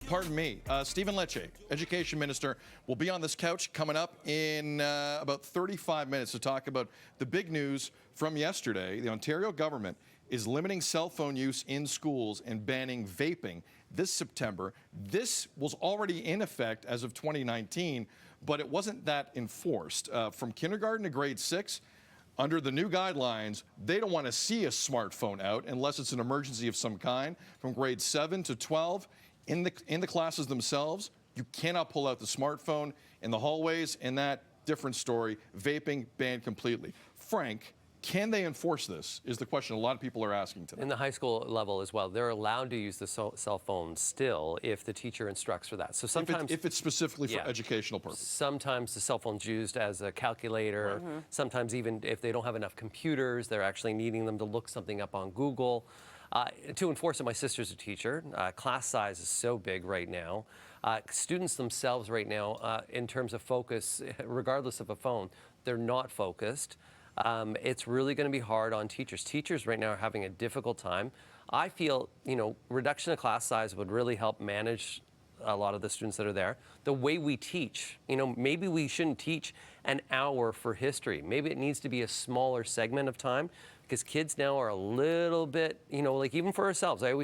pardon me, Stephen Lecce, Education Minister, will be on this couch coming up in about 35 minutes to talk about the big news from yesterday. The Ontario government is limiting cell phone use in schools and banning vaping this September. This was already in effect as of 2019, but it wasn't that enforced. From kindergarten to grade 6, under the new guidelines, they don't want to see a smartphone out unless it's an emergency of some kind. From grade 7 to 12, in the classes themselves, you cannot pull out the smartphone. In the hallways, in that, different story. Vaping banned completely. Frank, can they enforce this, is the question a lot of people are asking today. In the high school level as well, they're allowed to use the cell phone still if the teacher instructs for that. So sometimes, if it's specifically for educational purposes. Sometimes the cell phone's used as a calculator. Right. Sometimes even if they don't have enough computers, they're actually needing them to look something up on Google. To enforce it, my sister's a teacher. Class size is so big right now. Students themselves right now, in terms of focus, regardless of a phone, they're not focused. It's really going to be hard on teachers. Teachers right now are having a difficult time. I feel, reduction of class size would really help manage a lot of the students that are there. The way we teach, maybe we shouldn't teach an hour for history. Maybe it needs to be a smaller segment of time because kids now are a little bit, like even for ourselves. I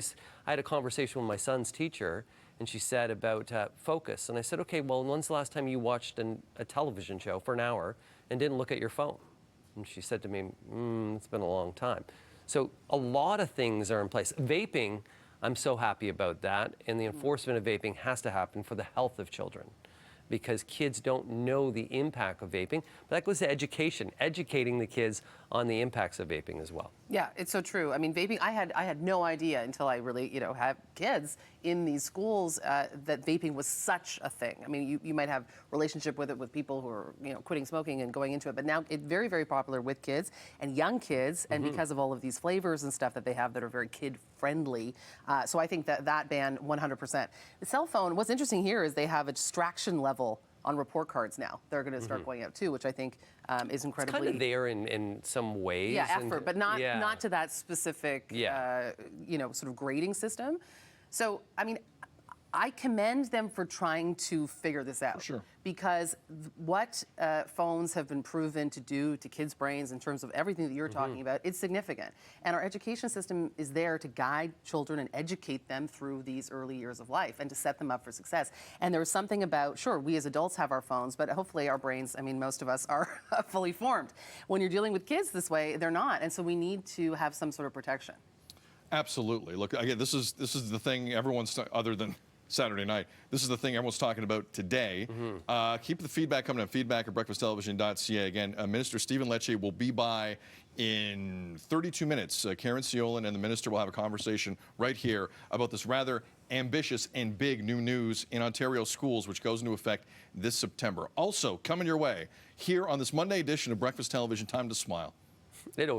had a conversation with my son's teacher and she said about focus. And I said, okay, well, when's the last time you watched a television show for an hour and didn't look at your phone? And she said to me, it's been a long time. So a lot of things are in place. Vaping, I'm so happy about that. And the enforcement of vaping has to happen for the health of children because kids don't know the impact of vaping. But that goes to education, educating the kids on the impacts of vaping as well. Yeah, it's so true. I mean, vaping, I had no idea until I really, have kids in these schools that vaping was such a thing. I mean, you might have relationship with it with people who are, quitting smoking and going into it, but now it's very, very popular with kids and young kids, and because of all of these flavors and stuff that they have that are very kid-friendly. So I think that ban 100%. The cell phone, what's interesting here is they have a distraction level on report cards now. They're going to start going out too, which I think is incredibly... It's kind of there in some ways. Yeah, effort, but not to that specific, sort of grading system. So, I mean, I commend them for trying to figure this out. For sure. Because what phones have been proven to do to kids' brains in terms of everything that you're talking about, it's significant. And our education system is there to guide children and educate them through these early years of life and to set them up for success. And there was something about, sure, we as adults have our phones, but hopefully our brains, I mean, most of us are fully formed. When you're dealing with kids this way, they're not. And so we need to have some sort of protection. Absolutely. Look, again, this is the thing everyone's, other than Saturday night, this is the thing everyone's talking about today. Keep the feedback coming at feedback@breakfasttelevision.ca. Again, Minister Stephen Lecce will be by in 32 minutes. Karen Siolan and the minister will have a conversation right here about this rather ambitious and big new news in Ontario schools, which goes into effect this September. Also, coming your way here on this Monday edition of Breakfast Television, Time to Smile.